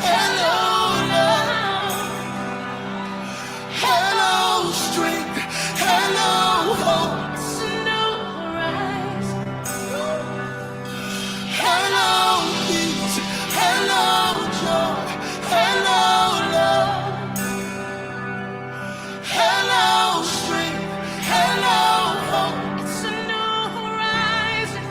Hello, love. Hello, strength. Hello, hope. It's a new horizon. Hello, peace. Hello, joy. Hello, love. Hello, strength. Hello, hope. It's a new horizon.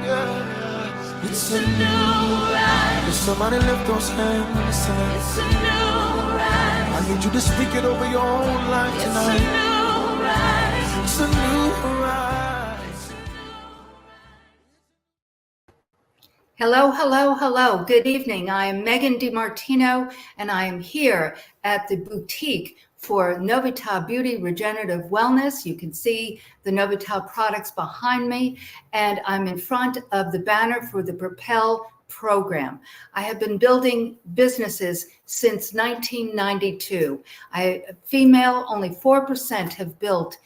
Yeah. It's a new horizon. Somebody lift those hands. It's a new horizon. I need you to speak it over your own life tonight. It's a new horizon. It's a new horizon. Hello, hello, hello. Good evening. I am Megan DiMartino, and I am here at the boutique for Novital Beauty Regenerative Wellness. You can see the Novital products behind me, and I'm in front of the banner for the Propel program. I have been building businesses since 1992. Female, only 4% have built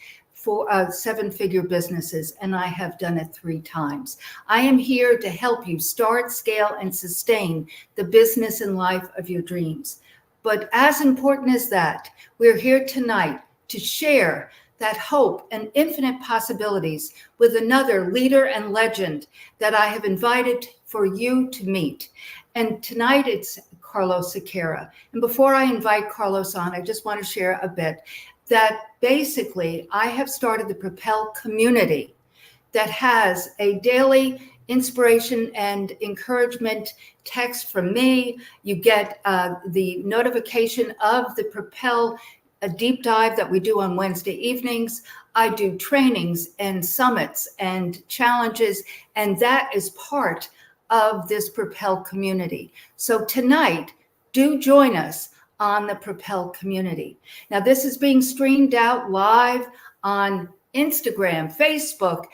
seven-figure businesses, and I have done it 3 times. I am here to help you start, scale, and sustain the business and life of your dreams. But as important as that, we're here tonight to share that hope and infinite possibilities with another leader and legend that I have invited for you to meet. And tonight it's Carlos Siqueira. And before I invite Carlos on, I just want to share a bit that basically I have started the Propel community that has a daily inspiration and encouragement text from me. You get the notification of the Propel deep dive that we do on Wednesday evenings. I do trainings and summits and challenges, and that is part of this Propel community. So tonight, do join us on the Propel community. Now, this is being streamed out live on Instagram, Facebook,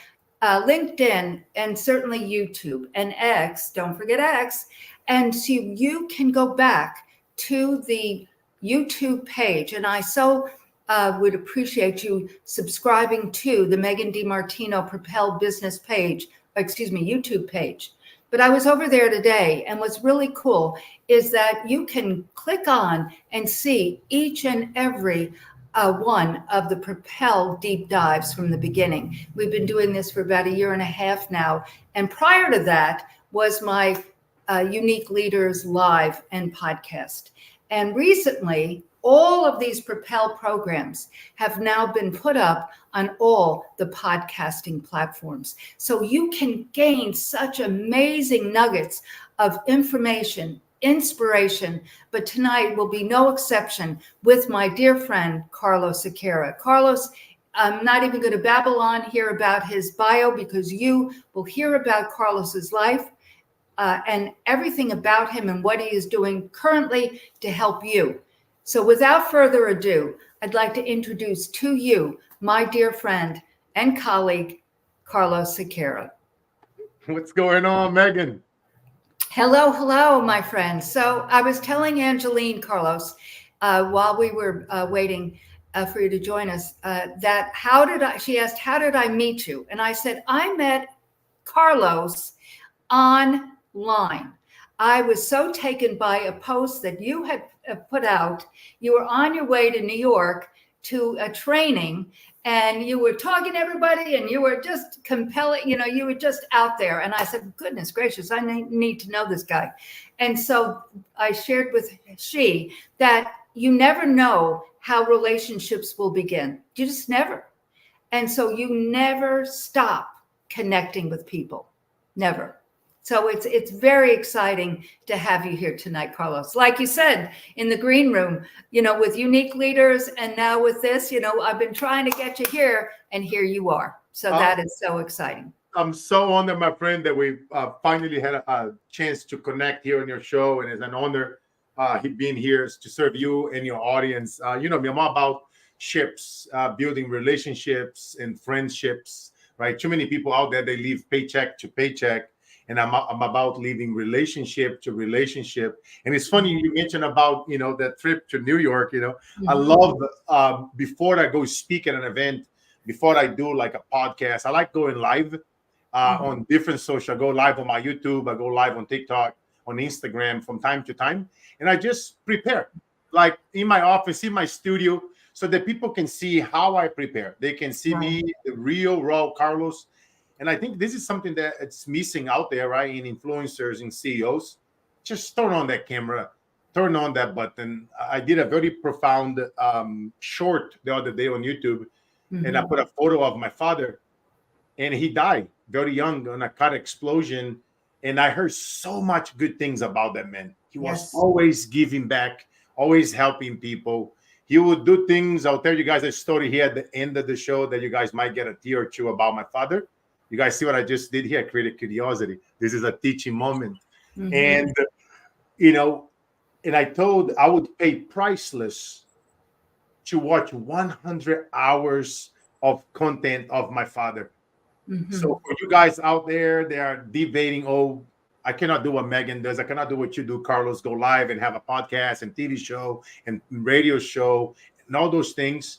LinkedIn, and certainly YouTube and X. Don't forget X. And so you can go back to the YouTube page. And I so would appreciate you subscribing to the Megan DiMartino Propel business page, YouTube page. But I was over there today, and what's really cool is that you can click on and see each and every one of the Propel deep dives from the beginning. We've been doing this for about 1.5 years now. And prior to that was my Unique Leaders Live and podcast. And recently, all of these Propel programs have now been put up on all the podcasting platforms. So you can gain such amazing nuggets of information, inspiration, but tonight will be no exception with my dear friend, Carlos Siqueira. Carlos, I'm not even going to babble on here about his bio because you will hear about Carlos's life and everything about him and what he is doing currently to help you. So without further ado, I'd like to introduce to you my dear friend and colleague, Carlos Siqueira. What's going on, Megan? Hello, hello, my friend. So I was telling Angeline, Carlos, while we were waiting for you to join us, that she asked, how did I meet you? And I said, I met Carlos online. I was so taken by a post that you had put out. You were on your way to New York to a training, and you were talking to everybody, and you were just compelling, you were just out there. And I said, goodness gracious, I need to know this guy. And so I shared with she that you never know how relationships will begin. You just never. And so you never stop connecting with people. Never. So it's very exciting to have you here tonight, Carlos. Like you said, in the green room, with Unique Leaders, and now with this, I've been trying to get you here, and here you are. So that is so exciting. I'm so honored, my friend, that we finally had a chance to connect here on your show, and it's an honor being here to serve you and your audience. You know me, I'm all about ships, building relationships and friendships, right? Too many people out there, they live paycheck to paycheck. And I'm about leaving relationship to relationship. And it's funny you mentioned about, that trip to New York, I love, before I go speak at an event, before I do like a podcast, I like going live on different social. I go live on my YouTube, I go live on TikTok, on Instagram from time to time. And I just prepare, like in my office, in my studio, so that people can see how I prepare. They can see me, the real raw Carlos. And I think this is something that it's missing out there, right? In influencers and CEOs. Just turn on that camera, turn on that button. I did a very profound short the other day on YouTube, and I put a photo of my father, and he died very young on a car explosion. And I heard so much good things about that man. He was always giving back, always helping people. He would do things. I'll tell you guys a story here at the end of the show that you guys might get a tear or two about my father. You guys see what I just did here? I created curiosity. This is a teaching moment. And, you know, and I would pay priceless to watch 100 hours of content of my father. So for you guys out there, they are debating, oh, I cannot do what Megan does. I cannot do what you do, Carlos, go live and have a podcast and TV show and radio show and all those things.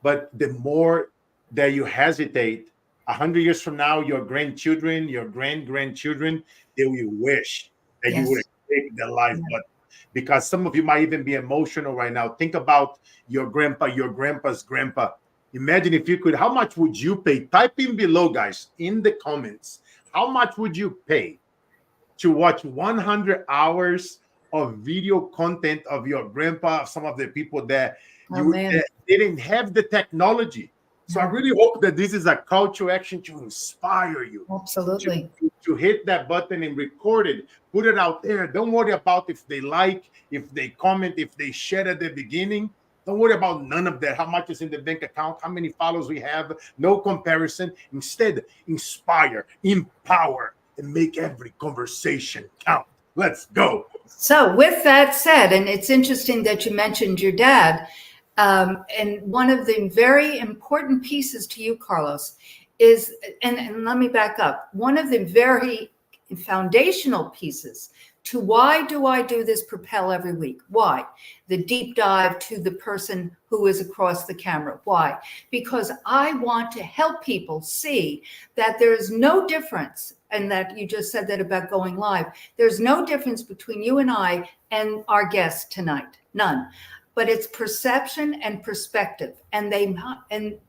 But the more that you hesitate, 100 years from now, your grandchildren, your grandchildren, they will wish that you would take the life button. Because some of you might even be emotional right now. Think about your grandpa, your grandpa's grandpa. Imagine if you could, how much would you pay? Type in below, guys, in the comments. How much would you pay to watch 100 hours of video content of your grandpa, of some of the people that that didn't have the technology? So I really hope that this is a call to action to inspire you. Absolutely. To hit that button and record it, put it out there. Don't worry about if they like, if they comment, if they share at the beginning. Don't worry about none of that. How much is in the bank account, how many followers we have, no comparison. Instead, inspire, empower, and make every conversation count. Let's go. So with that said, and it's interesting that you mentioned your dad, and one of the very important pieces to you, Carlos, is, and let me back up, one of the very foundational pieces to why do I do this Propel every week? Why? The deep dive to the person who is across the camera. Why? Because I want to help people see that there is no difference, and that you just said that about going live. There's no difference between you and I and our guest tonight. None. But it's perception and perspective. And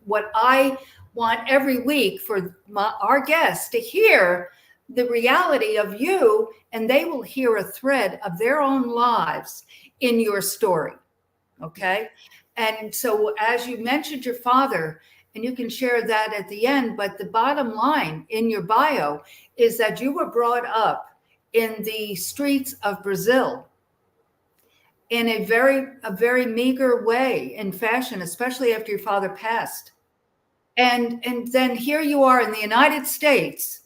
what I want every week for our guests to hear the reality of you, and they will hear a thread of their own lives in your story. Okay. And so as you mentioned your father, and you can share that at the end, but the bottom line in your bio is that you were brought up in the streets of Brazil in a very meager way in fashion, especially after your father passed. And then here you are in the United States,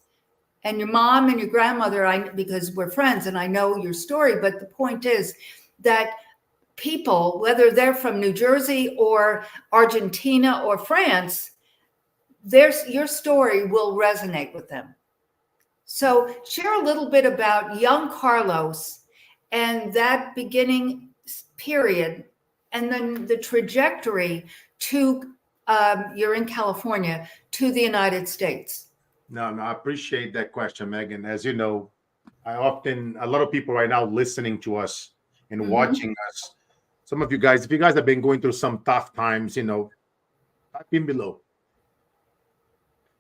and your mom and your grandmother, because we're friends and I know your story, but the point is that people, whether they're from New Jersey or Argentina or France, your story will resonate with them. So share a little bit about young Carlos and that beginning period, and then the trajectory to, you're in California, to the United States. No, I appreciate that question, Megan. As you know, a lot of people right now listening to us and watching us. Some of you guys, if you guys have been going through some tough times, type in below.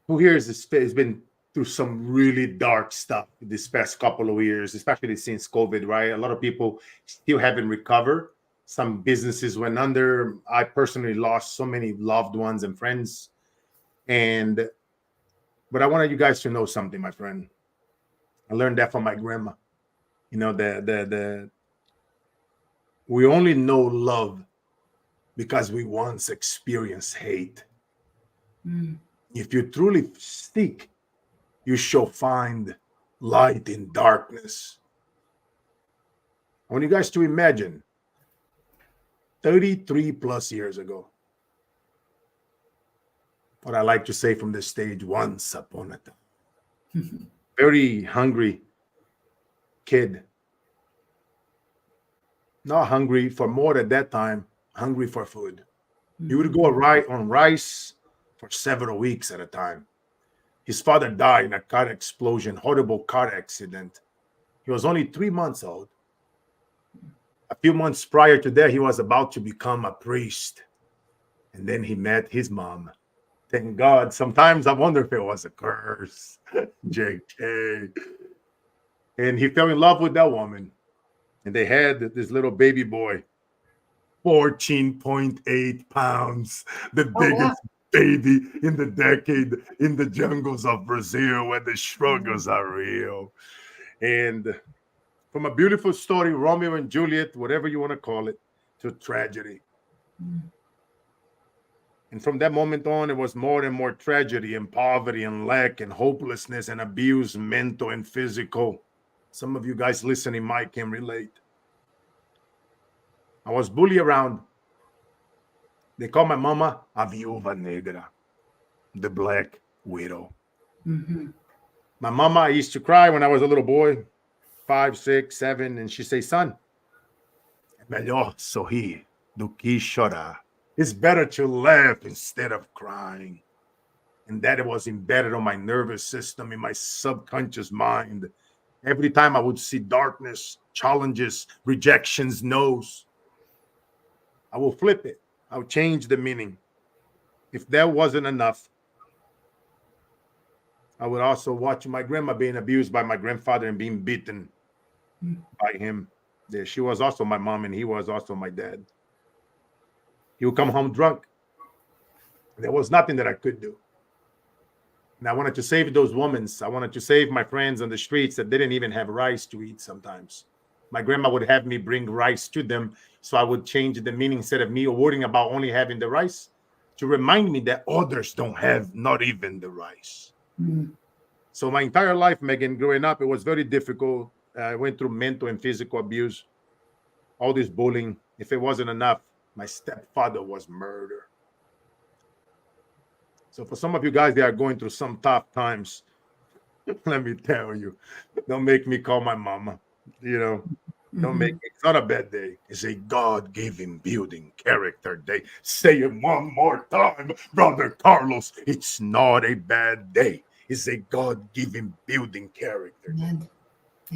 Who here has been through some really dark stuff this past couple of years, especially since COVID, right? A lot of people still haven't recovered. Some businesses went under. I personally lost so many loved ones and friends. But I wanted you guys to know something, my friend. I learned that from my grandma. We only know love because we once experienced hate. If you truly seek, you shall find light in darkness. I want you guys to imagine 33 plus years ago, what I like to say from this stage, once upon a time. Very hungry kid. Not hungry for more at that time, hungry for food. He would go on rice for several weeks at a time. His father died in a car explosion, horrible car accident. He was only 3 months old. A few months prior to that, he was about to become a priest. And then he met his mom. Thank God. Sometimes I wonder if it was a curse. JK. And he fell in love with that woman. And they had this little baby boy, 14.8 pounds, the biggest baby in the decade in the jungles of Brazil where the struggles are real. And from a beautiful story, Romeo and Juliet, whatever you want to call it, to tragedy. And from that moment on, it was more and more tragedy and poverty and lack and hopelessness and abuse, mental and physical. Some of you guys listening might can relate. I was bullied around. They call my mama a viúva negra, the black widow. Mm-hmm. My mama, I used to cry when I was a little boy, 5, 6, 7, and she'd say, son, é melhor sorrir do que chorar. It's better to laugh instead of crying. And that was embedded on my nervous system, in my subconscious mind. Every time I would see darkness, challenges, rejections, no's, I will flip it. I would change the meaning. If that wasn't enough, I would also watch my grandma being abused by my grandfather and being beaten by him. She was also my mom, and he was also my dad. He would come home drunk. There was nothing that I could do. And I wanted to save those women. I wanted to save my friends on the streets that didn't even have rice to eat sometimes. My grandma would have me bring rice to them, so I would change the meaning. Instead of me worrying about only having the rice, to remind me that others don't have not even the rice. So my entire life, Megan, growing up, it was very difficult. I went through mental and physical abuse, all this bullying. If it wasn't enough, my stepfather was murdered. So for some of you guys that are going through some tough times, let me tell you, don't make me call my mama. Don't make it. It's not a bad day. It's a God-given building character day. Say it one more time, Brother Carlos. It's not a bad day. It's a God-given building character day. Amen.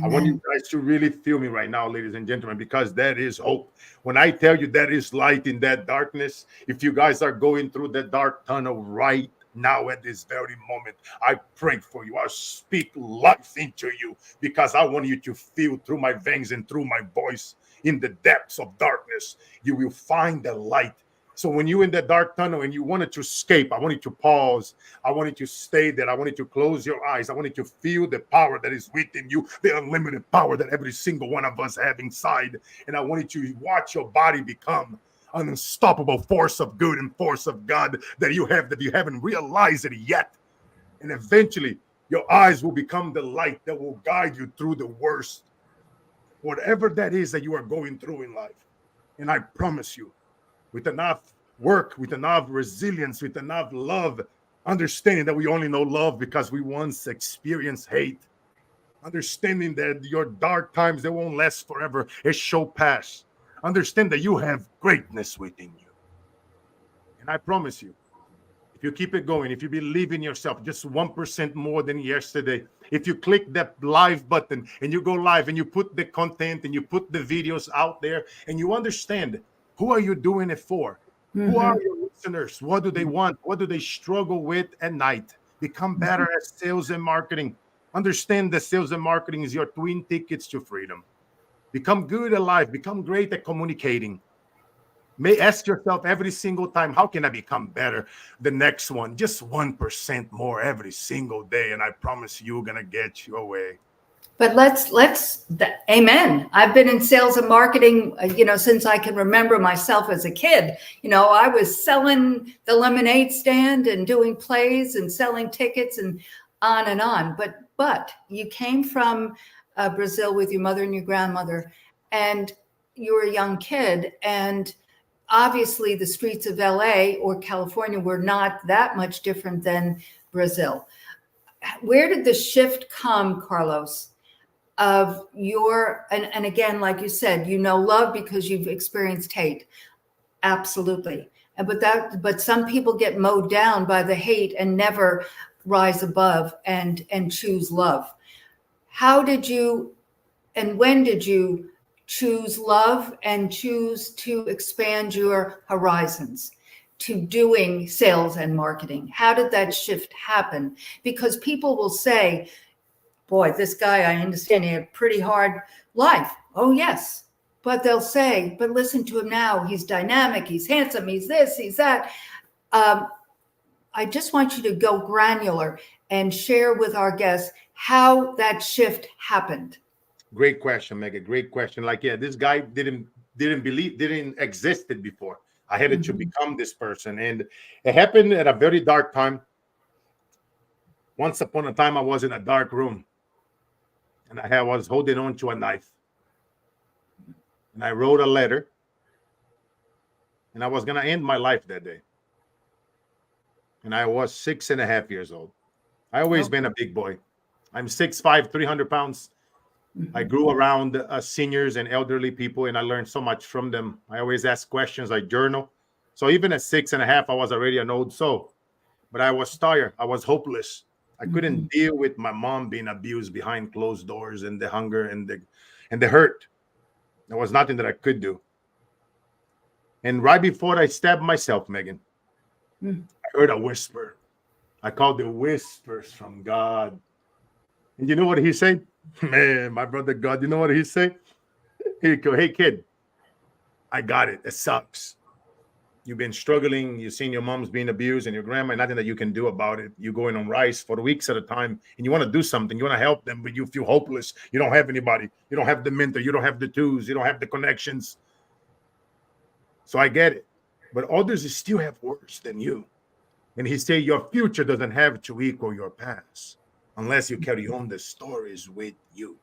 I want you guys to really feel me right now, ladies and gentlemen, because that is hope. When I tell you that is light in that darkness, if you guys are going through the dark tunnel right now at this very moment, I pray for you. I speak life into you because I want you to feel through my veins and through my voice in the depths of darkness. You will find the light. So when you're in the dark tunnel and you wanted to escape, I want you to pause. I want you to stay there. I want you to close your eyes. I want you to feel the power that is within you, the unlimited power that every single one of us have inside. And I want you to watch your body become an unstoppable force of good and force of God that you haven't realized it yet. And eventually your eyes will become the light that will guide you through the worst, whatever that is that you are going through in life. And I promise you, with enough work, with enough resilience, with enough love, understanding that we only know love because we once experienced hate, understanding that your dark times, they won't last forever, it shall pass. Understand that you have greatness within you. And I promise you, if you keep it going, if you believe in yourself just 1% more than yesterday, if you click that live button and you go live and you put the content and you put the videos out there and you understand, who are you doing it for? Who are your listeners? What do they want? What do they struggle with at night? Become better at sales and marketing. Understand that sales and marketing is your twin tickets to freedom. Become good at life. Become great at communicating. May ask yourself every single time, how can I become better the next one? Just 1% more every single day. And I promise you're going to get your way. But amen. I've been in sales and marketing, since I can remember myself as a kid. I was selling the lemonade stand and doing plays and selling tickets and on and on. But you came from Brazil with your mother and your grandmother, and you were a young kid. And obviously the streets of LA or California were not that much different than Brazil. Where did the shift come, Carlos, of your, and again, like you said, love because you've experienced hate. Absolutely. But some people get mowed down by the hate and never rise above and choose love. How did you and when did you choose love and choose to expand your horizons to doing sales and marketing? How did that shift happen? Because people will say, boy, this guy, I understand he had a pretty hard life. Oh, yes. But they'll say, but listen to him now. He's dynamic. He's handsome. He's this, he's that. I just want you to go granular and share with our guests how that shift happened. Great question, Megan. Great question. Like, yeah, this guy didn't existed before. I had to become this person, and it happened at a very dark time. Once upon a time, I was in a dark room, and I was holding on to a knife, and I wrote a letter, and I was gonna end my life that day. And I was 6.5 years old. I always been a big boy. I'm 6'5", 300 pounds. I grew around seniors and elderly people, and I learned so much from them. I always ask questions. I journal. So even at 6.5, I was already an old soul. But I was tired. I was hopeless. I couldn't deal with my mom being abused behind closed doors, and the hunger and the hurt. There was nothing that I could do. And right before I stabbed myself, Megan, I heard a whisper. I called the whispers from God. And you know what he said? Man, my brother God, you know what he said? He go, hey kid, I got it. It sucks. You've been struggling. You've seen your mom's being abused and your grandma, nothing that you can do about it. You're going on rice for weeks at a time, and you want to do something. You want to help them, but you feel hopeless. You don't have anybody. You don't have the mentor. You don't have the tools. You don't have the connections. So I get it. But others still have worse than you. And he said, your future doesn't have to equal your past unless you carry on the stories with you.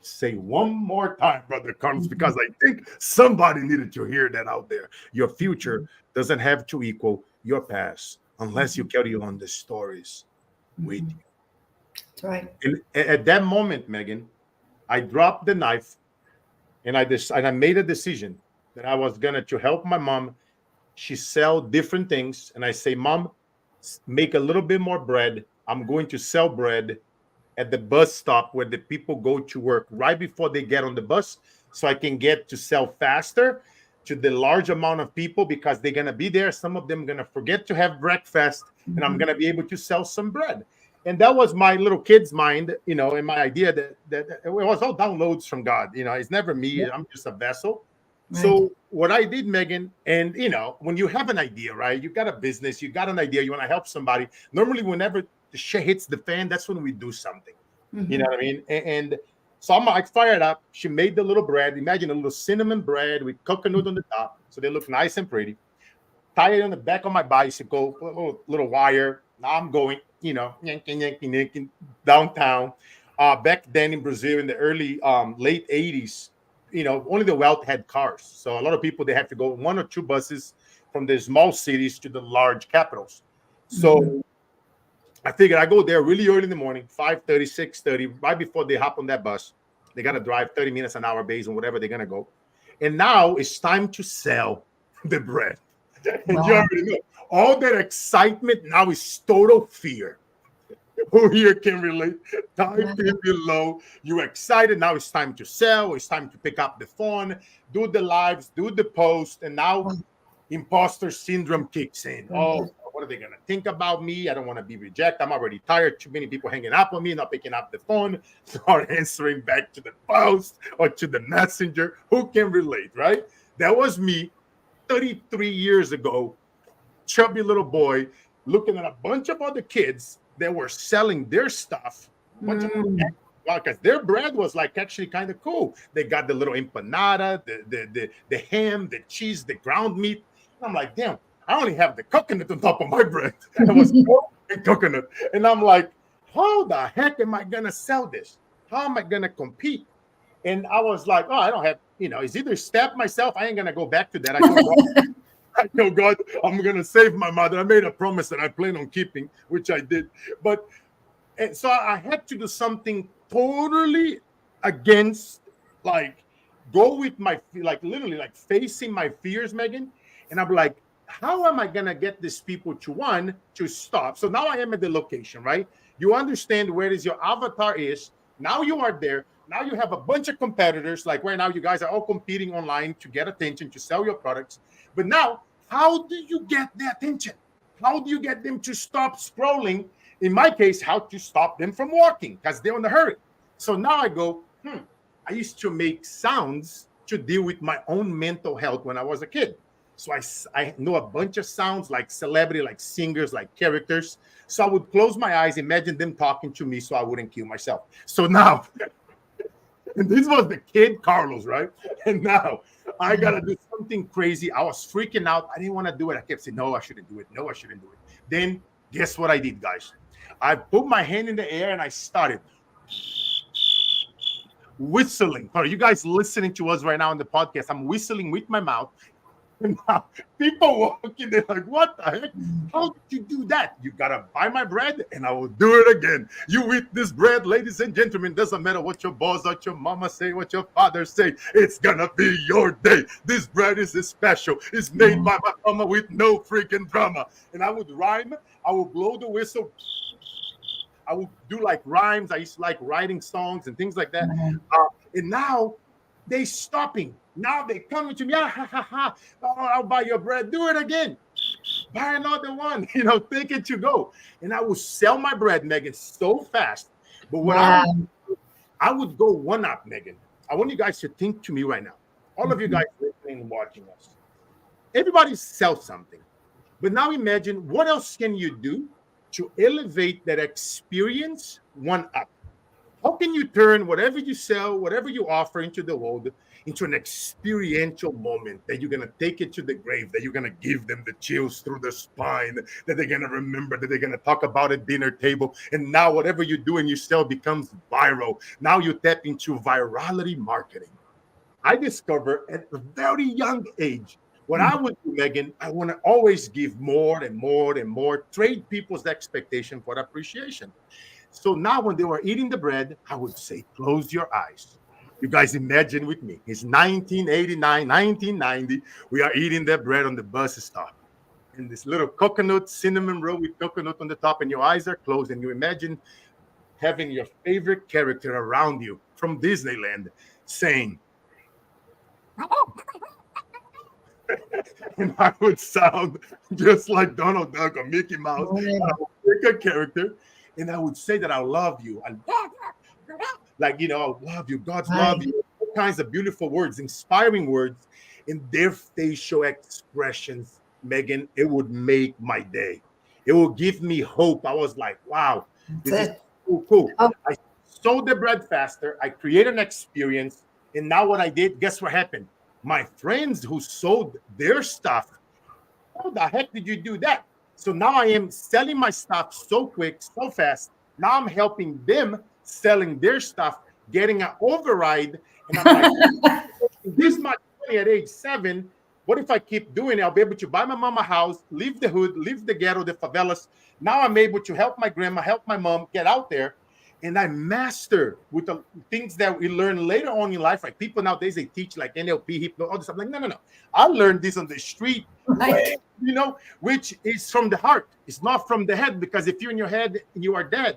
Say one more time, Brother Carlos, because I think somebody needed to hear that out there. Your future doesn't have to equal your past unless you carry on the stories with you. That's right. And at that moment, Megan, I dropped the knife, and I made a decision that I was going to help my mom. She sell different things, and I say, Mom, make a little bit more bread. I'm going to sell bread at the bus stop where the people go to work right before they get on the bus, so I can get to sell faster to the large amount of people, because they're going to be there. Some of them are going to forget to have breakfast, and I'm going to be able to sell some bread. And that was my little kid's mind, and my idea that it was all downloads from God. It's never me. I'm just a vessel. Right. So what I did, Megan, and when you have an idea, right? You got a business, you got an idea, you want to help somebody. Normally, whenever the shit hits the fan, that's when we do something. You know what I mean? And so I fired up. She made the little bread. Imagine a little cinnamon bread with coconut on the top, so they look nice and pretty. Tie it on the back of my bicycle, little wire. Now I'm going, yanking downtown. Back then in Brazil, in the early late 80s, only the wealth had cars. So a lot of people, they had to go 1 or 2 buses from the small cities to the large capitals. So I figured I go there really early in the morning, 5:30, 6:30, right before they hop on that bus. They got to drive 30 minutes an hour based on whatever they're going to go. And now it's time to sell the bread. And you already know, all that excitement now is total fear. Who here can relate? Type in below. You're excited. Now it's time to sell. It's time to pick up the phone, do the lives, do the post. And now imposter syndrome kicks in. Oh, what are they going to think about me? I don't want to be rejected. I'm already tired. Too many people hanging up on me, not picking up the phone, start answering back to the post or to the messenger. Who can relate, right? That was me 33 years ago, chubby little boy, looking at a bunch of other kids that were selling their stuff. Because their bread was like actually kind of cool. They got the little empanada, the ham, the cheese, the ground meat. And I'm like, damn, I only have the coconut on top of my bread. It was coconut. And I'm like, how the heck am I going to sell this? How am I going to compete? And I was like, oh, I don't have, it's either stab myself. I ain't going to go back to that. I know God, I'm going to save my mother. I made a promise that I plan on keeping, which I did. But so I had to do something totally against, go with my, literally facing my fears, Megan. And I'm like, how am I going to get these people to stop? So now I am at the location, right? You understand where is your avatar is. Now you are there. Now you have a bunch of competitors. Like right now, you guys are all competing online to get attention, to sell your products. But now, how do you get their attention? How do you get them to stop scrolling? In my case, how to stop them from walking because they're in a hurry. So now I go, I used to make sounds to deal with my own mental health when I was a kid. So I know a bunch of sounds like celebrity, like singers, like characters. So I would close my eyes, imagine them talking to me so I wouldn't kill myself. So now, and this was the kid Carlos, right? And now I got to do something crazy. I was freaking out. I didn't want to do it. I kept saying, no, I shouldn't do it. No, I shouldn't do it. Then guess what I did, guys? I put my hand in the air and I started whistling. For you guys listening to us right now on the podcast, I'm whistling with my mouth. And now people walking, they're like, what the heck? How did you do that? You gotta buy my bread and I will do it again. You eat this bread, ladies and gentlemen. Doesn't matter what your boss or your mama say, what your father say, it's gonna be your day. This bread is special. It's made by my mama with no freaking drama. And I would rhyme, I would blow the whistle. I would do like rhymes. I used to like writing songs and things like that. And now they stopping. Now they coming to me. Ha ha ha. Oh, I'll buy your bread. Do it again. Buy another one. Take it to go. And I would sell my bread, Megan, so fast. But what I would go one up, Megan. I want you guys to think to me right now. All of you guys listening and watching us. Everybody sells something. But now imagine what else can you do to elevate that experience one up? How can you turn whatever you sell, whatever you offer into the world, into an experiential moment that you're going to take it to the grave, that you're going to give them the chills through the spine, that they're going to remember, that they're going to talk about at dinner table. And now whatever you do and you sell becomes viral. Now you tap into virality marketing. I discovered at a very young age, what I would do, Megan, I want to always give more and more and more, trade people's expectation for appreciation. So now when they were eating the bread, I would say, close your eyes. You guys imagine with me. It's 1989, 1990. We are eating that bread on the bus stop. And this little coconut, cinnamon roll with coconut on the top, and your eyes are closed. And you imagine having your favorite character around you from Disneyland saying, and I would sound just like Donald Duck or Mickey Mouse. I would pick a character, and I would say that I love you. I love you. God's love you. All kinds of beautiful words, inspiring words, in their facial expressions, Megan, it would make my day. It will give me hope. I was like, wow, this is cool. Oh. I sold the bread faster. I created an experience. And now what I did, guess what happened? My friends who sold their stuff, how the heck did you do that? So now I am selling my stuff so quick, so fast. Now I'm helping them selling their stuff, getting an override. And I'm like, this much money at age 7. What if I keep doing it? I'll be able to buy my mama a house, leave the hood, leave the ghetto, the favelas. Now I'm able to help my grandma, help my mom get out there. And I master with the things that we learn later on in life. Like people nowadays, they teach like NLP, hypno, all this stuff. Like, no. I learned this on the street, right. Which is from the heart. It's not from the head, because if you're in your head, you are dead.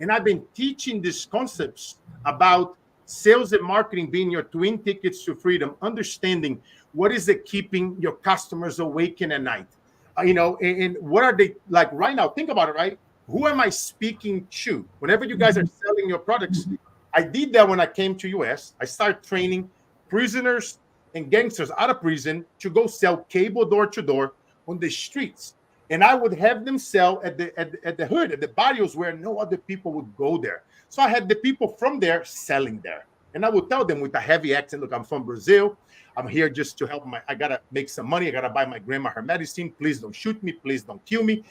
And I've been teaching these concepts about sales and marketing being your twin tickets to freedom, understanding what is it keeping your customers awake at night. And what are they like right now? Think about it, right? Who am I speaking to? Whenever you guys are selling your products, I did that when I came to US. I started training prisoners and gangsters out of prison to go sell cable door to door on the streets. And I would have them sell at the hood, at the barrios where no other people would go there. So I had the people from there selling there. And I would tell them with a heavy accent, look, I'm from Brazil. I'm here just to help I got to make some money. I got to buy my grandma her medicine. Please don't shoot me. Please don't kill me.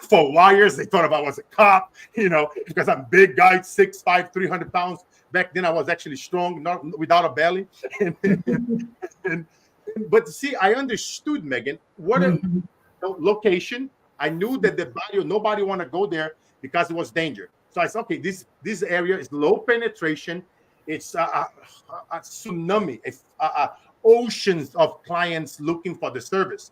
For wires, they thought I was a cop, because I'm big guy, 6'5", 300 pounds. Back then I was actually strong, not without a belly. But see, I understood, Megan, what a location. I knew that the barrio, nobody want to go there because it was danger. So I said, okay, this area is low penetration. It's a tsunami, oceans of clients looking for the service.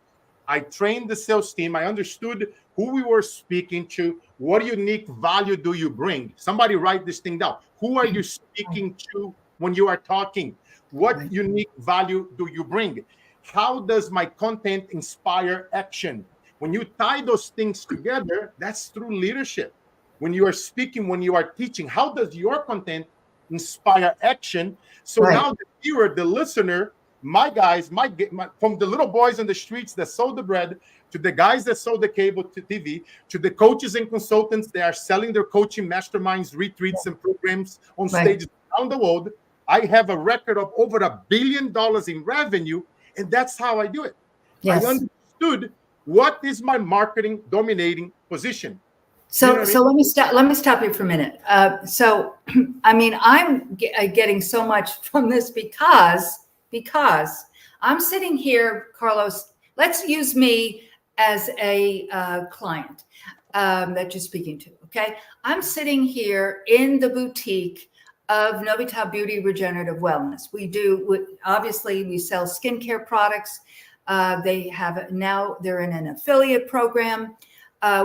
I trained the sales team. I understood who we were speaking to. What unique value do you bring? Somebody write this thing down. Who are you speaking to when you are talking? What Right. unique value do you bring? How does my content inspire action? When you tie those things together, that's through leadership. When you are speaking, when you are teaching, how does your content inspire action? So Right. now the viewer, the listener, my guys, from the little boys in the streets that sold the bread to the guys that sold the cable to TV, to the coaches and consultants that are selling their coaching masterminds, retreats, and programs on Right. stages around the world, I have a record of over $1 billion in revenue, and that's how I do it. I Yes. understood what is my marketing dominating position. You know So, what I mean? so let me stop you for a minute. So, I mean, I'm getting so much from this because I'm sitting here, Carlos. Let's use me as a client that you're speaking to. Okay, I'm sitting here in the boutique of Novita Beauty Regenerative Wellness. Obviously we sell skincare products. They're in an affiliate program.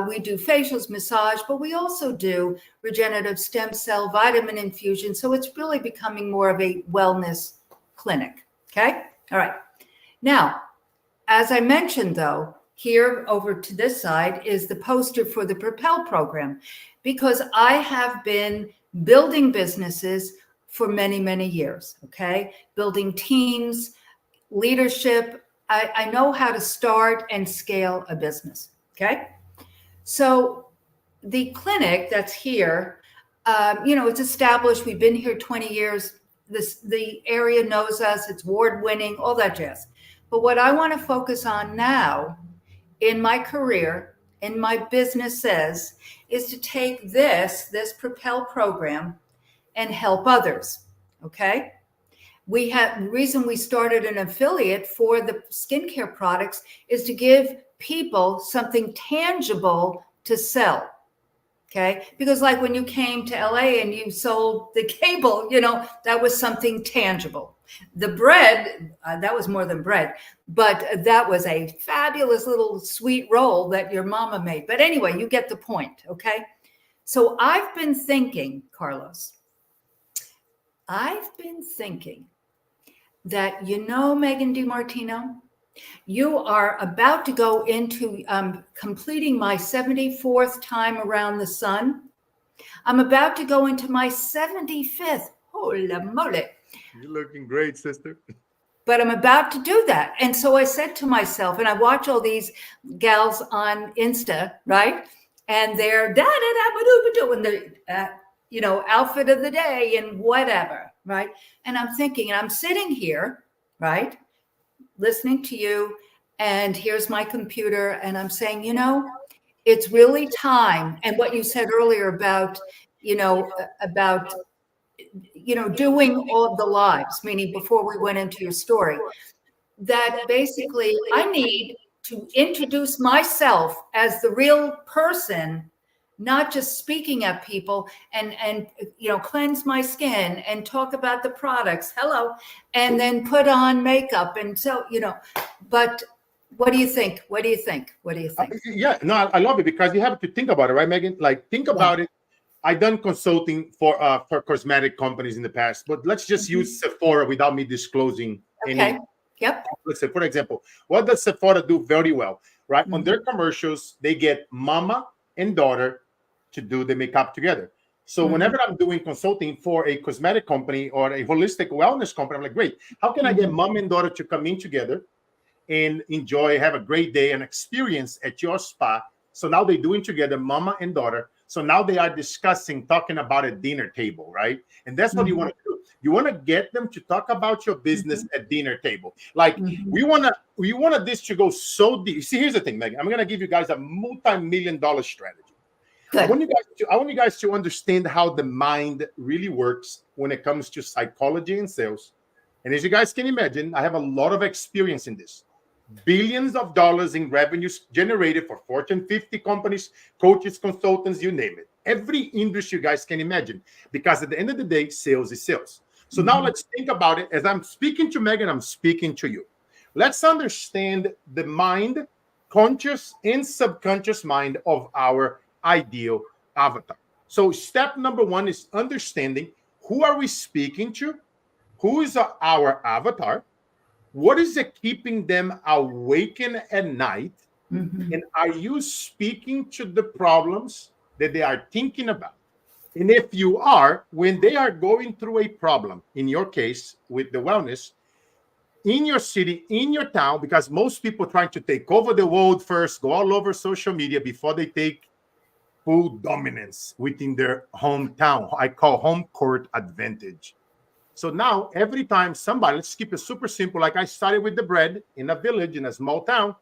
We do facials, massage, but we also do regenerative stem cell, vitamin infusion. So it's really becoming more of a wellness clinic. Okay. All right. Now, as I mentioned, though, here over to this side is the poster for the Propel program, because I have been building businesses for many, many years. Okay. Building teams, leadership. I know how to start and scale a business. Okay. So the clinic that's here, it's established. We've been here 20 years. The area knows us. It's award winning, all that jazz. But what I want to focus on now in my career, in my businesses, is to take this Propel program and help others. Okay. The reason we started an affiliate for the skincare products is to give people something tangible to sell. Okay. Because like when you came to LA and you sold the cable, that was something tangible. The bread, that was more than bread, but that was a fabulous little sweet roll that your mama made. But anyway, you get the point. Okay. So I've been thinking, Carlos, that, Megan DiMartino, you are about to go into completing my 74th time around the sun. I'm about to go into my 75th. Holy moly. You're looking great, sister. But I'm about to do that. And so I said to myself, and I watch all these gals on Insta, right? And they're doing the, outfit of the day and whatever, right? And I'm thinking, and I'm sitting here, right? Listening to you, and here's my computer, and I'm saying, it's really time. And what you said earlier about doing all the lives, meaning before we went into your story, that basically I need to introduce myself as the real person, not just speaking at people and cleanse my skin and talk about the products, and then put on makeup. And so, but what do you think? Yeah, no, I love it, because you have to think about it, right, Megan? Like, think about it. I've done consulting for cosmetic companies in the past, but let's just use Sephora without me disclosing any. Yep. Let's say, for example, what does Sephora do very well, right? On their commercials, they get mama and daughter to do the makeup together. So whenever I'm doing consulting for a cosmetic company or a holistic wellness company, I'm like, great, how can I get mom and daughter to come in together and enjoy, have a great day and experience at your spa? So now they're doing together, mama and daughter. So now they are talking about a dinner table, right? And that's what you want to do. You want to get them to talk about your business at dinner table. Like, we want this to go so deep. See, here's the thing, Megan. I'm going to give you guys a multi-million-dollar strategy. Good. I want you guys to understand how the mind really works when it comes to psychology and sales. And as you guys can imagine, I have a lot of experience in this. Billions of dollars in revenues generated for Fortune 50 companies, coaches, consultants, you name it. Every industry you guys can imagine. Because at the end of the day, sales is sales. So now let's think about it. As I'm speaking to Megan, I'm speaking to you. Let's understand the mind conscious and subconscious mind of our ideal avatar. So step number one is understanding who are we speaking to, who is our avatar, what is it keeping them awakened at night, and are you speaking to the problems that they are thinking about? And if you are, when they are going through a problem, in your case with the wellness, in your city, in your town, because most people trying to take over the world first, go all over social media before they take full dominance within their hometown. I call home court advantage. So now every time somebody, let's keep it super simple, like I started with the bread in a village, in a small town.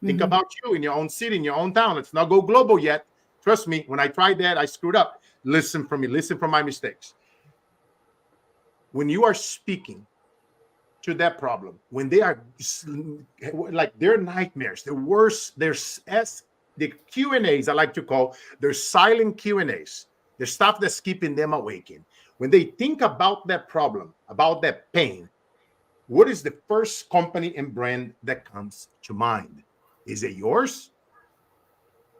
Think about you in your own city, in your own town. Let's not go global yet. Trust me, when I tried that, I screwed up. Listen from me, listen from my mistakes. When you are speaking to that problem, when they are like their nightmares, the worst, there's the Q&As I like to call, they're silent Q&As, the stuff that's keeping them awakened. When they think about that problem, about that pain, what is the first company and brand that comes to mind? Is it yours?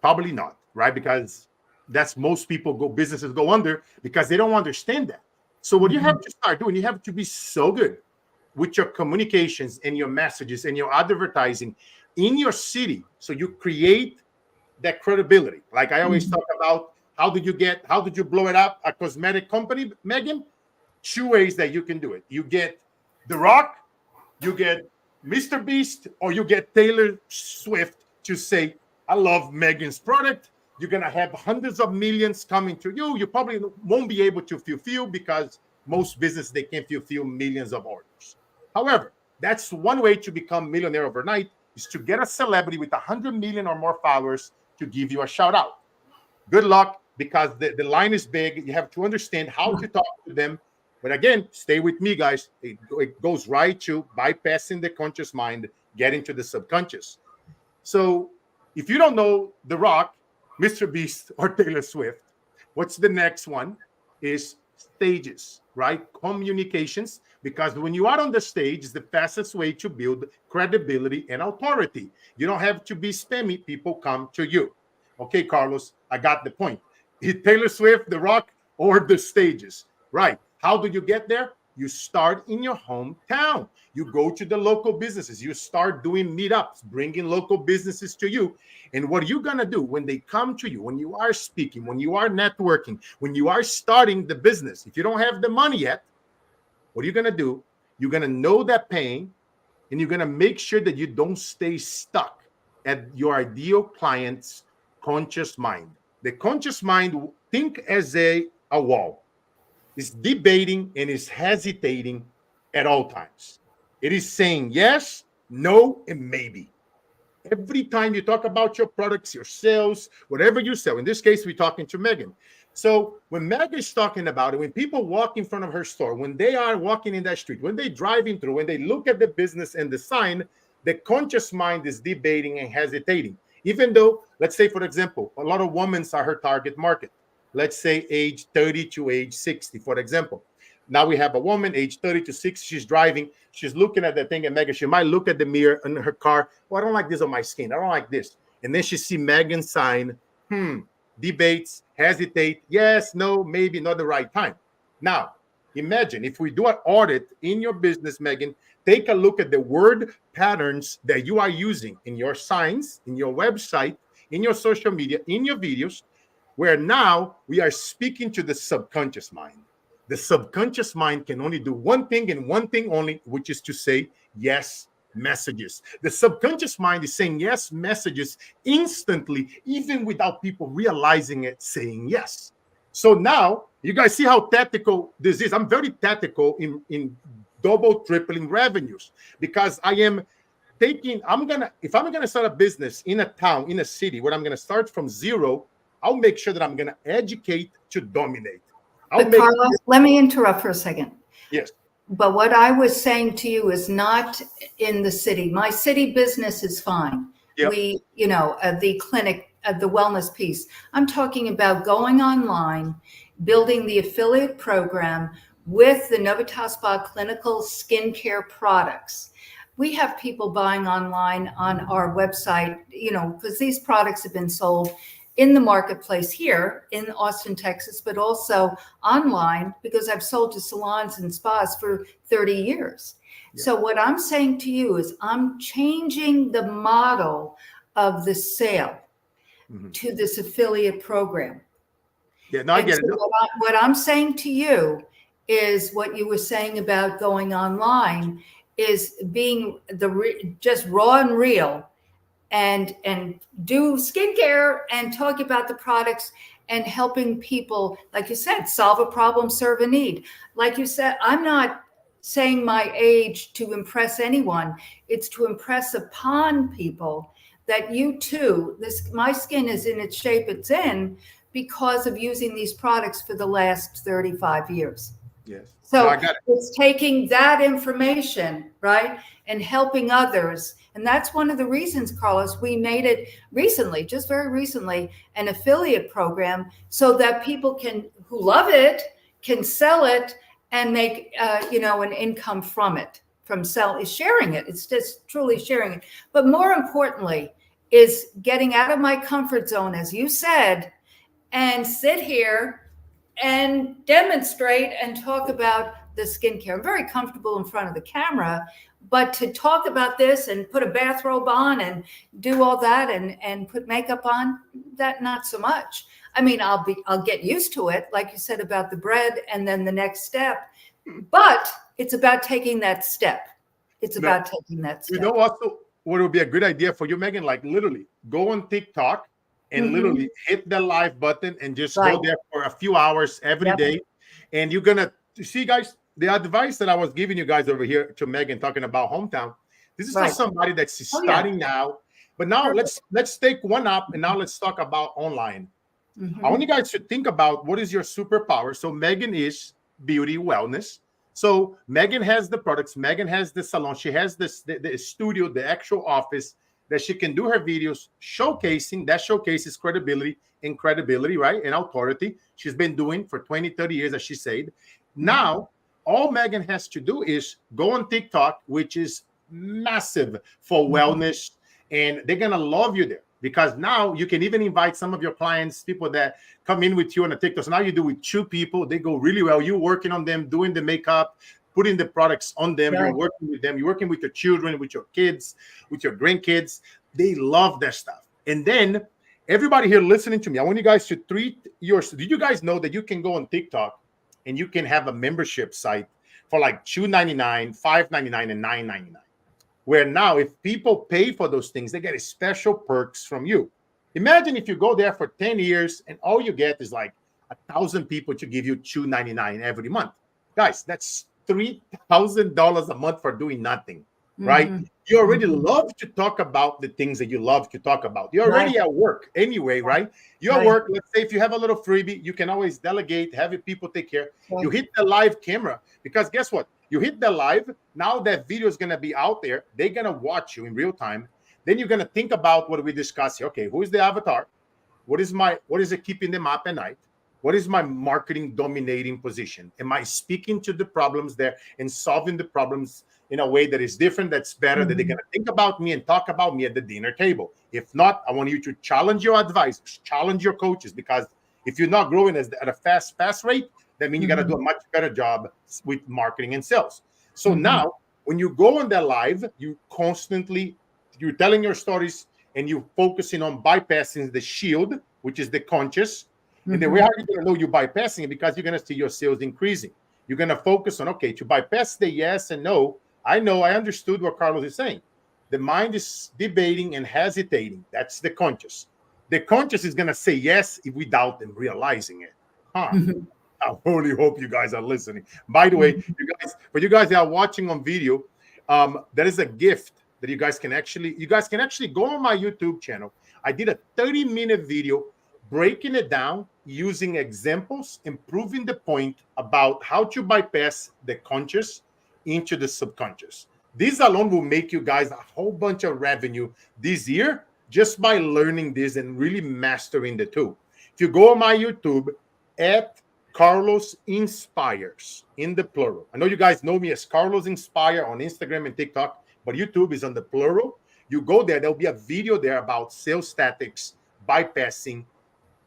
Probably not, right? Because that's most businesses go under because they don't understand that. So what you have to start doing, you have to be so good with your communications and your messages and your advertising in your city. So you create that credibility. Like I always talk about, how did you blow it up? A cosmetic company, Megan? 2 ways that you can do it. You get The Rock, you get Mr. Beast, or you get Taylor Swift to say, I love Megan's product. You're going to have hundreds of millions coming to you. You probably won't be able to fulfill because most businesses, they can't fulfill millions of orders. However, that's one way to become millionaire overnight, is to get a celebrity with 100 million or more followers to give you a shout out. Good luck, because the line is big. You have to understand how to talk to them. But again, stay with me, guys. It goes right to bypassing the conscious mind, getting to the subconscious. So if you don't know The Rock, Mr. Beast, or Taylor Swift, what's the next one? Is stages, right? Communications. Because when you are on the stage, it's the fastest way to build credibility and authority. You don't have to be spammy. People come to you. Okay, Carlos, I got the point. Taylor Swift, The Rock, or the stages, right? How do you get there? You start in your hometown. You go to the local businesses. You start doing meetups, bringing local businesses to you. And what are you going to do when they come to you, when you are speaking, when you are networking, when you are starting the business? If you don't have the money yet, what are you going to do? You're going to know that pain, and you're going to make sure that you don't stay stuck at your ideal client's conscious mind. The conscious mind, think as a wall. It's debating and is hesitating at all times. It is saying yes, no, and maybe. Every time you talk about your products, your sales, whatever you sell, in this case, we're talking to Megan. So when Megan is talking about it, when people walk in front of her store, when they are walking in that street, when they're driving through, when they look at the business and the sign, the conscious mind is debating and hesitating. Even though, let's say, for example, a lot of women are her target market. Let's say age 30 to age 60, for example. Now we have a woman, age 30 to 60, she's driving, she's looking at the thing, and Megan, she might look at the mirror in her car. Oh, I don't like this on my skin. I don't like this. And then she see Megan's sign, debates, hesitate, yes, no, maybe not the right time. Now, imagine if we do an audit in your business, Megan, take a look at the word patterns that you are using in your signs, in your website, in your social media, in your videos, where now we are speaking to the subconscious mind. The subconscious mind can only do one thing and one thing only, which is to say yes messages. The subconscious mind is saying yes messages instantly, even without people realizing it, saying yes. So now you guys see how tactical this is. I'm very tactical in double, tripling revenues, because I am taking, if I'm gonna start a business in a town, in a city, where I'm gonna start from zero, I'll make sure that I'm gonna educate to dominate. But Carlos, let me interrupt for a second. Yes. But what I was saying to you is not in the city. My city business is fine. Yep. The clinic, the wellness piece. I'm talking about going online, building the affiliate program with the Novitas Spa clinical skincare products. we have people buying online on our website, because these products have been sold in the marketplace here in Austin, Texas, but also online because I've sold to salons and spas for 30 years. Yeah. So what I'm saying to you is I'm changing the model of the sale to this affiliate program. Yeah, no, I get it. What I'm saying to you is what you were saying about going online is being just raw and real and do skincare and talk about the products and helping people, like you said, solve a problem, serve a need. Like you said, I'm not saying my age to impress anyone. It's to impress upon people that you too, my skin is in its shape it's in because of using these products for the last 35 years. Yes. So it's taking that information, right, and helping others. And that's one of the reasons, Carlos, we made it recently, just very recently, an affiliate program so that people who love it can sell it and make, an income from it, from sharing it. It's just truly sharing it. But more importantly is getting out of my comfort zone, as you said, and sit here and demonstrate and talk about the skincare. I'm very comfortable in front of the camera, but to talk about this and put a bathrobe on and do all that and put makeup on, that not so much. I mean, I'll get used to it, like you said about the bread and then the next step, but it's about taking that step. It's about taking that step. Also what would be a good idea for you, Megan, like literally go on TikTok and literally hit the live button and just go there for a few hours every day. And you're going to see, guys, the advice that I was giving you guys over here to Megan talking about hometown. This is for somebody that's starting now. But now let's take one up and now let's talk about online. I want you guys to think about what is your superpower. So Megan is beauty wellness. So Megan has the products. Megan has the salon. She has the studio, the actual office that she can do her videos showcasing. That showcases credibility, right? And authority. She's been doing for 20, 30 years, as she said. Now, all Megan has to do is go on TikTok, which is massive for wellness. And they're going to love you there because now you can even invite some of your clients, people that come in with you on a TikTok. So now you do with 2 people. They go really well. You're working on them, doing the makeup, putting the products on them. You're working with them. You're working with your children, with your kids, with your grandkids. They love that stuff. And then everybody here listening to me, I want you guys to treat did you guys know that you can go on TikTok and you can have a membership site for like $2.99, $5.99, and $9.99? Where now if people pay for those things, they get special perks from you. Imagine if you go there for 10 years and all you get is like 1,000 people to give you $2.99 every month. Guys, that's $3,000 a month for doing nothing, right? You already love to talk about the things that you love to talk about. You're already at work anyway, right? You're at work. Let's say if you have a little freebie, you can always delegate, have your people take care. You hit the live camera because guess what? You hit the live. Now that video is going to be out there. They're going to watch you in real time. Then you're going to think about what we discussed here. Okay, who is the avatar? What is it keeping them up at night? What is my marketing dominating position? Am I speaking to the problems there and solving the problems in a way that is different, that's better, that they're going to think about me and talk about me at the dinner table? If not, I want you to challenge your advisors, challenge your coaches, because if you're not growing at a fast rate, that means you got to do a much better job with marketing and sales. So now, when you go on that live, you're telling your stories and you're focusing on bypassing the shield, which is the conscious. And then how are you going to know you're bypassing it? Because you're going to see your sales increasing. You're going to focus on, okay, to bypass the yes and no. I understood what Carlos is saying. The mind is debating and hesitating. That's the conscious. The conscious is going to say yes without them realizing it. I really hope you guys are listening. By the way, for you guys that are watching on video, there is a gift that you guys can actually go on my YouTube channel. I did a 30-minute video breaking it down using examples and proving the point about how to bypass the conscious into the subconscious. This alone will make you guys a whole bunch of revenue this year just by learning this and really mastering the tool. If you go on my YouTube at Carlos Inspires in the plural. I know you guys know me as Carlos Inspire on Instagram and TikTok. but YouTube is on the plural. You go there, there'll be a video there about sales tactics, bypassing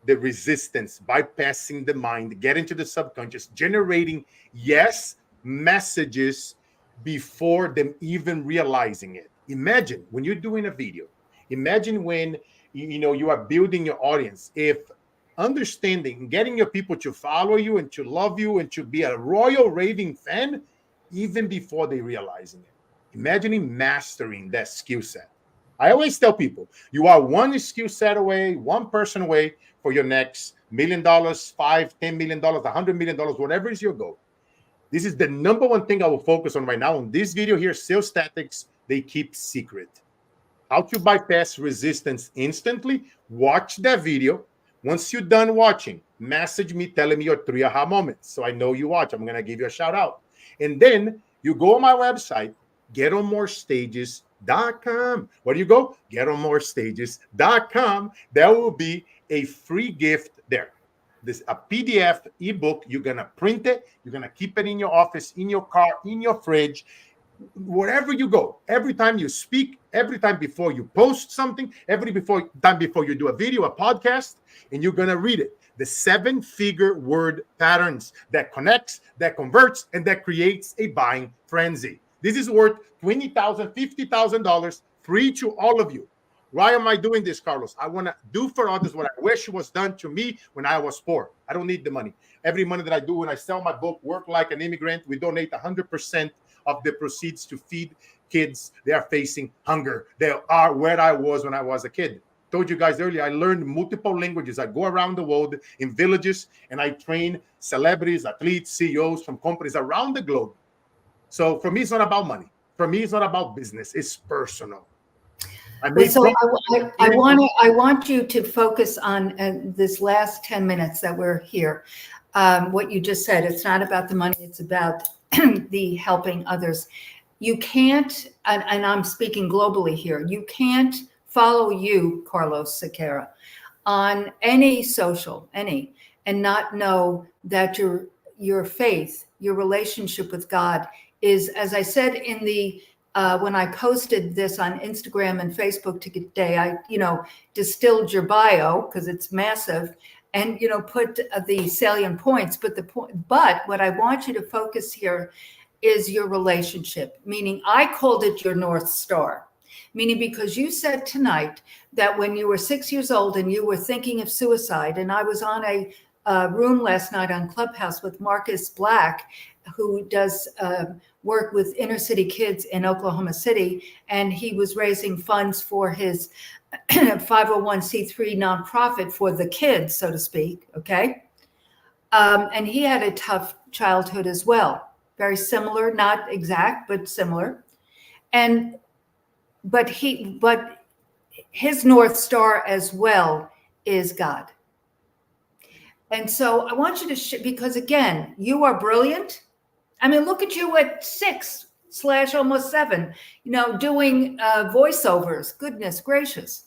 the resistance, bypassing the mind, getting to the subconscious, generating yes messages before them even realizing it. Imagine when you're doing a video, imagine when you are building your audience. If understanding, getting your people to follow you and to love you and to be a royal raving fan, even before they realizing it. Imagining mastering that skill set. I always tell people, you are one skill set away, one person away for your next $1 million, $5, $10 million, $100 million, whatever is your goal. This is the number one thing I will focus on right now on this video here, sales tactics they keep secret. How to bypass resistance instantly. Watch that video. Once you're done watching, message me telling me your 3 aha moments. So I know you watch. I'm going to give you a shout out. And then you go on my website, getonmorestages.com. Where do you go? Getonmorestages.com. There will be a free gift there. This a PDF ebook. You're going to print it. You're going to keep it in your office, in your car, in your fridge. Wherever you go, every time you speak, every time before you post something, every time before you do a video, a podcast, and you're going to read it. The 7-figure word patterns that connects, that converts, and that creates a buying frenzy. This is worth $20,000, $50,000 free to all of you. Why am I doing this, Carlos? I want to do for others what I wish was done to me when I was poor. I don't need the money. Every money that I do when I sell my book, Work Like an Immigrant, we donate 100% of the proceeds to feed kids. They are facing hunger. They are where I was when I was a kid. Told you guys earlier, I learned multiple languages. I go around the world in villages and I train celebrities, athletes, CEOs from companies around the globe. So for me, it's not about money. For me, it's not about business. It's personal. I want you to focus on this last 10 minutes that we're here. What you just said, it's not about the money. It's about the helping others. You can't, and I'm speaking globally here, you can't follow you, Carlos Siqueira, on any social, and not know that your faith, your relationship with God is, as I said in the when I posted this on Instagram and Facebook today, I distilled your bio because it's massive, and put the salient points. But what I want you to focus here is your relationship. Meaning, I called it your North Star. Meaning, because you said tonight that when you were 6 years old and you were thinking of suicide, and I was on a room last night on Clubhouse with Marcus Black, who does work with inner city kids in Oklahoma City, and he was raising funds for his 501c3 nonprofit for the kids, so to speak. Okay, and he had a tough childhood as well, very similar, not exact, but similar, but his North Star as well is God. And so I want you to because again, you are brilliant. I mean, look at you at 6/almost 7, doing voiceovers. Goodness gracious,